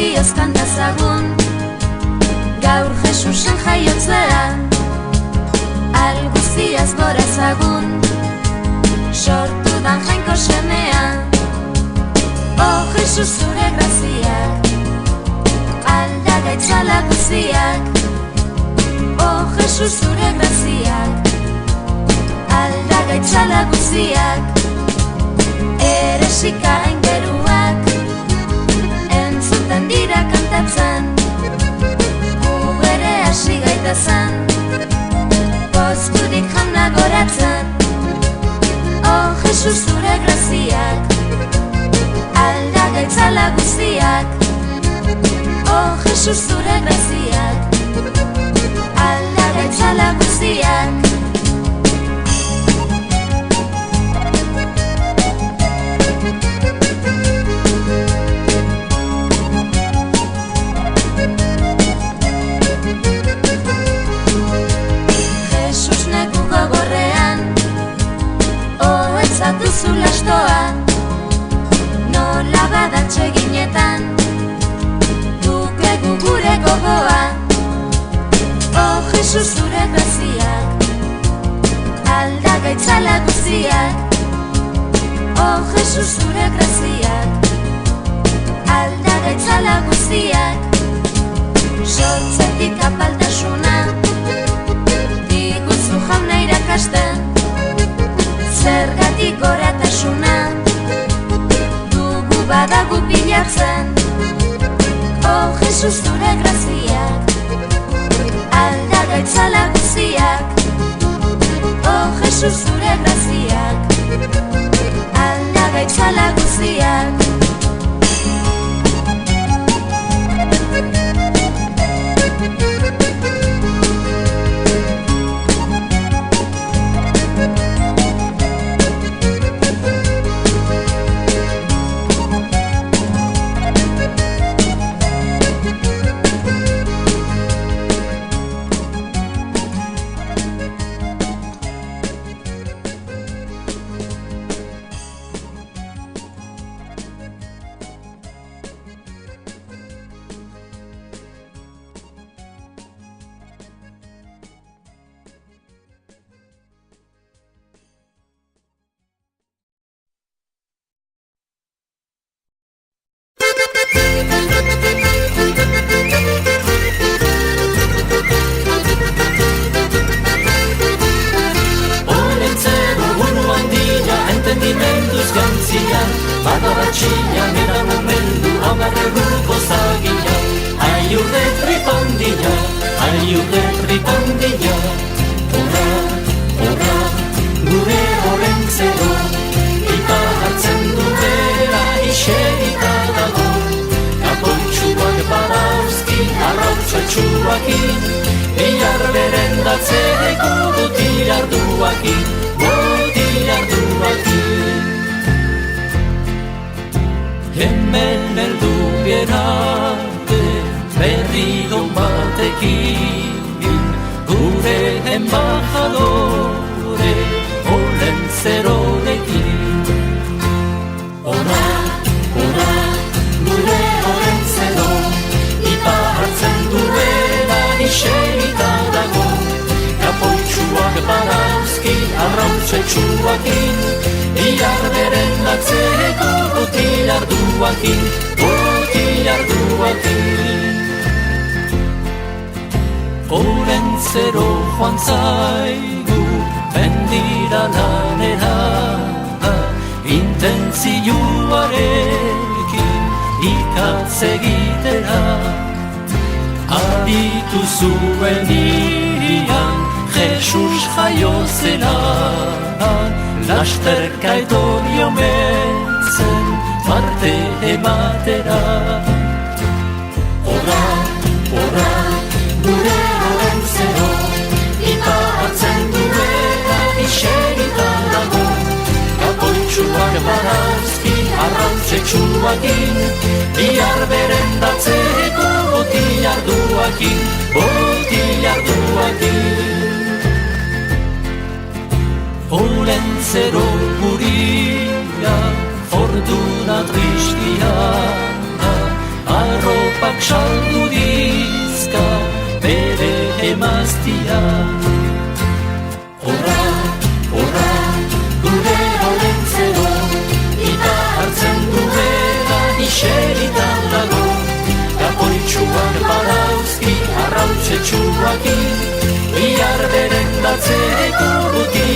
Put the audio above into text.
bioz kantazagun, gaur Jesusen jaiotzean, al guztiaz gorazagun, sortu dan jainko semean. Oh, Jesus, zure graziak, aldagaitzala guztiak. Oh, Jesus, zure graziak, aldagaitzala guztiak. Eresika aingeruak entzuten dira kantatzen, gu ere hasi gaitezen, pozturik jana goratzen. Oh, Jesus, zure graziak, aldagaitzala guztiak. Oh, Jesus, zure graziak, aldagaitzala guztiak. Jesus neku gogorrean, ohetzatuzu lastoa, nola badatxe ginetan, dukegu gure gogoa. Oh, Jesus, zure graziak, aldagaitzala guztiak. Oh, Jesus, zure graziak, aldagaitzala guztiak. Sortzetik apaltasuna diguzu jauna irakasten, zergatik goratasuna dugu badagu bilatzen. Oh, Jesus, zure graziak, aldagaitzala guztiak. Oh, Jesus, zure graziak, aldagaitzala guztiak. Badabatxian eta momentu amarreguko zagia, aiurde tripandilla. Horra, horra, gure horren zero, ipa hartzen duela iserita dago. Kapoitxuak badauzki, arrautxotxuakin, bihar berendatzeko botilarduakin. Hemen eldu bierarte berri batekin, gure embajadore olen zerorekin. Ora, ora, gure olen zero, ipa hartzen duela iserita dago. Kapoitxuak badauzki, arrautxetxuakin, bihar berendatzeko botilarduakin. Oren zero joan zaigu bendira lanera, intentzioarekin ikatz egitera. Aditu zuen irian Jesus jaio zela, lasterka etorri omen parte ematera. Horra, horra, gure horren zero, ipa hartzen duela iserita dago. Kapoitxuak badauzki, arrautxetxuakin, bihar berendatzeko botilarduakin. Olen zero guria, fortuna tristia, arropa emaztia. Horra, horra, gure olentzero, ita hartzen duela iseritan dago. Kapoitxuak badauzki, arrautzetxuaki, bihar beren datzeko guti.